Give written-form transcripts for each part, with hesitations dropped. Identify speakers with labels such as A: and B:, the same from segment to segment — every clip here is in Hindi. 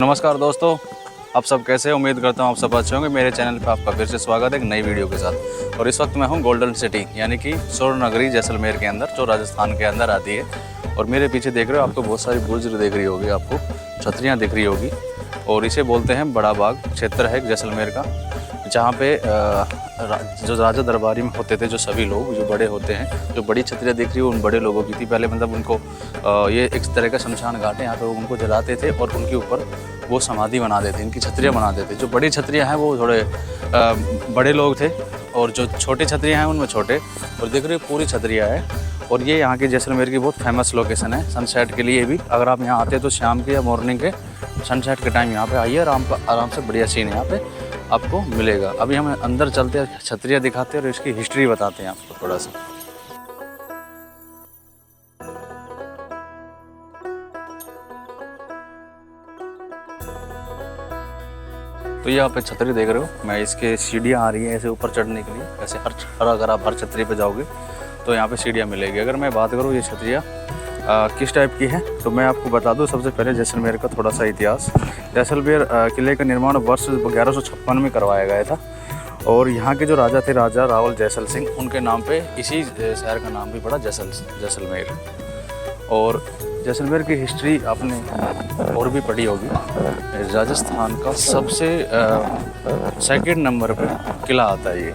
A: नमस्कार दोस्तों, आप सब कैसे हैं? उम्मीद करता हूँ आप सब अच्छे होंगे। मेरे चैनल पे आपका फिर से स्वागत है एक नई वीडियो के साथ। और इस वक्त मैं हूँ गोल्डन सिटी यानी कि स्वर्ण नगरी जैसलमेर के अंदर, जो राजस्थान के अंदर आती है। और मेरे पीछे देख रहे हो, आपको बहुत सारी बुर्ज दिख रही होगी, आपको छतरियाँ दिख रही होगी। और इसे बोलते हैं बड़ा बाग क्षेत्र है जैसलमेर का, जहाँ पे जो राजा दरबारी में होते थे, जो सभी लोग जो बड़े होते हैं, जो बड़ी छतरियाँ दिख रही है उन बड़े लोगों की थी पहले। मतलब उनको ये एक तरह का शमशान घाट है, यहाँ पे उनको जलाते थे और उनके ऊपर वो समाधि बना देते, इनकी छतरियाँ बना देते। जो बड़ी छतरियाँ हैं वो थोड़े बड़े लोग थे, और जो छोटी छतरियाँ हैं उनमें छोटे। और देख रहे हो पूरी छतरियाँ है। और ये यहाँ की जैसलमेर की बहुत फेमस लोकेशन है सनसेट के लिए भी। अगर आप यहाँ आते हैं तो शाम के या मॉर्निंग के सनसेट के टाइम यहाँ पे आइए, आराम से बढ़िया सीन यहाँ पे आपको मिलेगा। अभी हम अंदर चलते हैं, छतरियाँ दिखाते हैं और इसकी हिस्ट्री बताते हैं आपको थोड़ा सा। तो ये आप छतरी देख रहे हो, मैं इसके सीढ़ियाँ आ रही हैं ऐसे ऊपर चढ़ने के लिए। ऐसे अगर आप हर छतरी पे जाओगे तो यहाँ पे सीढ़ियाँ मिलेगी। अगर मैं बात करूँ ये छतरियाँ किस टाइप की है, तो मैं आपको बता दूं सबसे पहले जैसलमेर का थोड़ा सा इतिहास। जैसलमेर किले का निर्माण वर्ष 1156 में करवाया गया था। और यहाँ के जो राजा थे, राजा रावल जैसल सिंह, उनके नाम पे इसी शहर का नाम भी पड़ा जैसलमेर। और जैसलमेर की हिस्ट्री आपने और भी पढ़ी होगी। राजस्थान का सबसे सेकंड नंबर पे किला आता है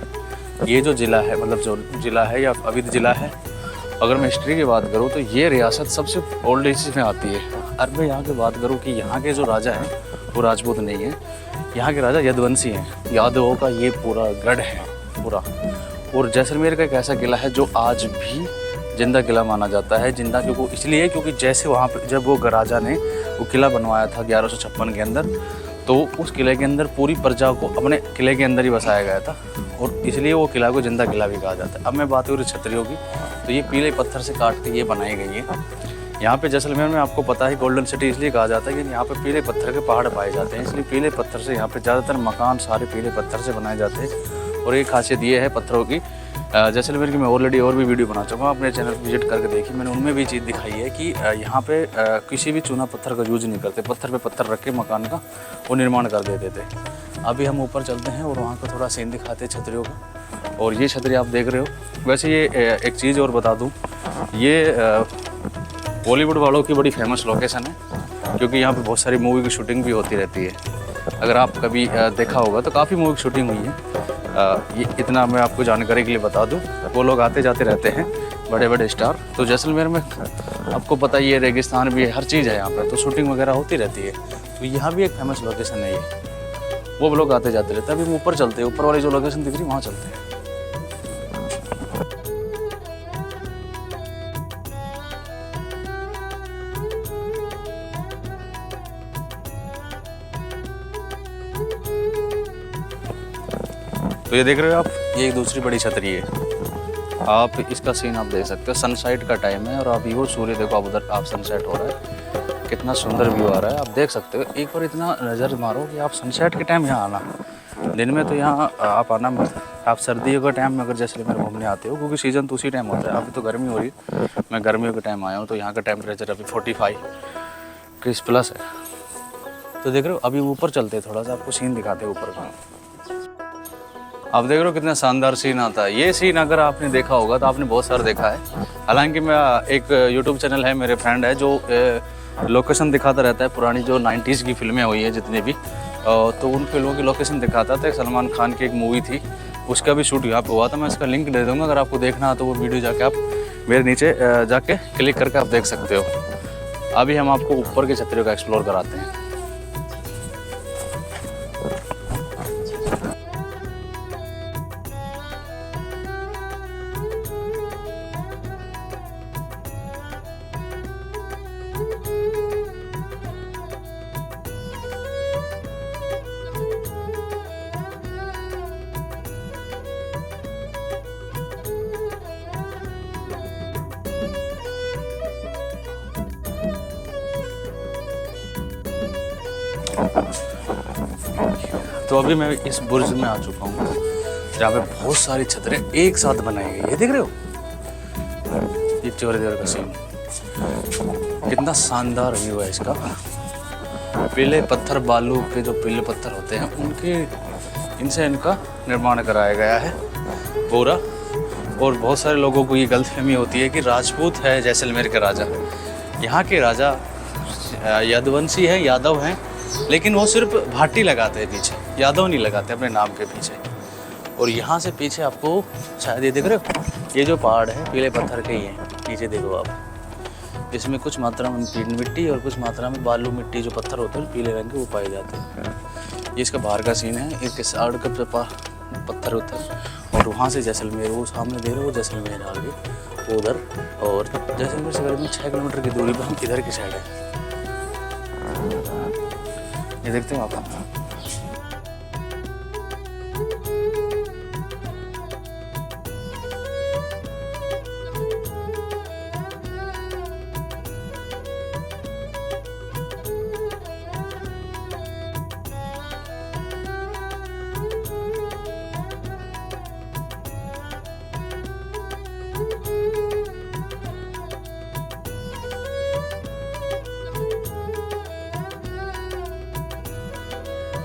A: ये जो ज़िला है, मतलब जो ज़िला है या अवध ज़िला है। अगर मैं हिस्ट्री की बात करूँ तो ये रियासत सबसे ओल्ड एज में आती है। और मैं यहाँ की बात करूँ कि यहाँ के जो राजा हैं वो राजपूत नहीं है, यहाँ के राजा यदुवंशी हैं। यादवों का ये पूरा गढ़ है पूरा। और जैसलमेर का एक ऐसा किला है जो आज भी जिंदा किला माना जाता है। जिंदा क्योंकि इसलिए क्योंकि जैसे वहाँ पर जब वो राजा ने वो किला बनवाया था 1156 के अंदर, तो उस किले के अंदर पूरी प्रजा को अपने किले के अंदर ही बसाया गया था, और इसलिए वो किला को जिंदा किला भी कहा जाता है। अब मैं बात करूँ छतरियों की, तो ये पीले पत्थर से काट के ये बनाई गई है। यहाँ पे जैसलमेर में आपको पता है गोल्डन सिटी इसलिए कहा जाता है कि यहाँ पे पीले पत्थर के पहाड़ पाए जाते हैं, इसलिए पीले पत्थर से यहाँ पे ज़्यादातर मकान सारे पीले पत्थर से बनाए जाते हैं। और एक खासियत ये है पत्थरों की, जैसलमेर की मैं ऑलरेडी और भी वीडियो बना चुका हूँ, अपने चैनल पर विजिट करके देखी मैंने, उनमें भी चीज़ दिखाई है कि यहाँ पे किसी भी चूना पत्थर का यूज नहीं करते। पत्थर पे पत्थर रख के मकान का वो निर्माण कर देते थे। अभी हम ऊपर चलते हैं और वहाँ का थोड़ा सीन दिखाते हैं छतरियों का। और ये छतरी आप देख रहे हो। वैसे ये एक चीज़ और बता दूँ, ये बॉलीवुड वालों की बड़ी फेमस लोकेशन है, क्योंकि यहाँ पे बहुत सारी मूवी की शूटिंग भी होती रहती है। अगर आप कभी देखा होगा तो काफ़ी मूवी की शूटिंग हुई है। ये इतना मैं आपको जानकारी के लिए बता दूं, वो लोग आते जाते रहते हैं बड़े बड़े स्टार। तो जैसलमेर में आपको पता ही है रेगिस्तान भी है, हर चीज़ है यहाँ पे, तो शूटिंग वगैरह होती रहती है। तो यहाँ भी एक फेमस लोकेशन है ये, वो लोग आते जाते रहते हैं। अभी हम ऊपर चलते हैं, ऊपर वाली जो लोकेशन दिख रही है वहाँ चलते हैं। तो ये देख रहे हो आप, ये एक दूसरी बड़ी छतरी है। आप इसका सीन आप देख सकते हो, सनसेट का टाइम है और अभी वो सूर्य देखो, आप उधर आप सनसेट हो रहा है, कितना सुंदर व्यू आ रहा है, आप देख सकते हो। एक बार इतना नज़र मारो कि आप सनसेट के टाइम यहाँ आना। दिन में तो यहाँ आप आना मत। आप सर्दियों के टाइम में अगर जैसलमेर घूमने आते हो, क्योंकि सीज़न तो उसी टाइम होता है। अभी तो गर्मी हो रही है, मैं गर्मियों के टाइम आया हूँ, तो यहाँ का टेम्परेचर अभी 45 प्लस है। तो देख रहे हो, अभी ऊपर चलते हैं, थोड़ा सा आपको सीन दिखाते हैं ऊपर का। आप देख रहे हो कितना शानदार सीन आता है। ये सीन अगर आपने देखा होगा तो आपने बहुत सारा देखा है। हालांकि मैं एक यूट्यूब चैनल है, मेरे फ्रेंड है, जो लोकेशन दिखाता रहता है पुरानी जो 90s की फिल्में हुई हैं जितनी भी, तो उन फिल्मों की लोकेशन दिखाता था। सलमान खान की एक मूवी थी, उसका भी शूट यहाँ पे हुआ था। मैं इसका लिंक दे दूँगा, अगर आपको देखना है तो वो वीडियो जाके आप मेरे नीचे जाके क्लिक करके आप देख सकते हो। अभी हम आपको ऊपर के छतरियों का एक्सप्लोर कराते हैं। तो अभी मैं इस बुर्ज में आ चुका हूँ, जहाँ पे बहुत सारी छतरें एक साथ बनाई गई। ये देख रहे हो, ये चोरी देर का सीन, कितना शानदार व्यू है इसका। पीले पत्थर, बालू के जो पीले पत्थर होते हैं उनके, इनसे इनका निर्माण कराया गया है पूरा। और बहुत सारे लोगों को ये गलतफहमी होती है कि राजपूत है जैसलमेर के राजा। यहाँ के राजा यदुवंशी हैं, यादव हैं, लेकिन वो सिर्फ भाटी लगाते हैं पीछे, यादव नहीं लगाते अपने नाम के पीछे। और यहाँ से पीछे आपको शायद ये देख रहे हो, ये जो पहाड़ है पीले पत्थर के ही हैं, नीचे देखो आप। इसमें कुछ मात्रा में मिट्टी और कुछ मात्रा में बालू मिट्टी जो पत्थर होते हैं पीले रंग के, वो पाए जाते हैं। ये इसका बाहर का सीन है, इसके साइड का पत्थर होता है। और वहाँ से जैसलमेर, वो सामने देख रहे हो, वो जैसलमेर आगे उधर। और जैसलमेर से करीबन 6 किलोमीटर की दूरी पर हम इधर की साइड है, ये देखते हैं आप।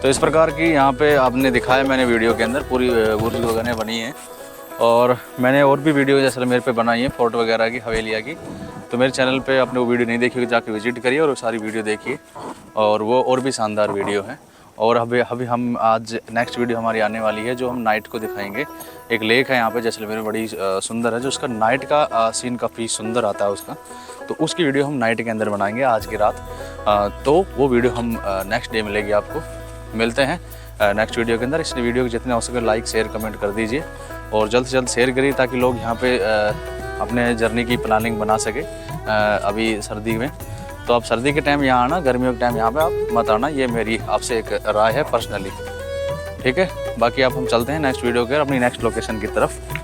A: तो इस प्रकार की यहाँ पे आपने दिखाया मैंने वीडियो के अंदर पूरी बुर्ज वगैरह बनी है। और मैंने और भी वीडियो जैसलमेर पे बनाई है, फोर्ट वगैरह की, हवेलिया की। तो मेरे चैनल पे आपने वो वीडियो नहीं देखी होगी, जाके विजिट करिए और वो सारी वीडियो देखिए, और वो और भी शानदार वीडियो है। और अभी हम आज नेक्स्ट वीडियो हमारी आने वाली है, जो हम नाइट को दिखाएंगे। एक लेक है यहाँ पे जैसलमेर में, बड़ी सुंदर है, जो उसका नाइट का सीन काफ़ी सुंदर आता है उसका। तो उसकी वीडियो हम नाइट के अंदर बनाएंगे आज की रात। तो वो वीडियो हम नेक्स्ट डे मिलेगी आपको। मिलते हैं नेक्स्ट वीडियो के अंदर। इस वीडियो को जितने हो सके लाइक शेयर कमेंट कर दीजिए, और जल्द से जल्द शेयर करिए ताकि लोग यहाँ पे अपने जर्नी की प्लानिंग बना सके अभी सर्दी में। तो आप सर्दी के टाइम यहाँ आना, गर्मियों के टाइम यहाँ पे आप मत आना, ये मेरी आपसे एक राय है पर्सनली, ठीक है। बाकी आप हम चलते हैं नेक्स्ट वीडियो के अपनी नेक्स्ट लोकेशन की तरफ।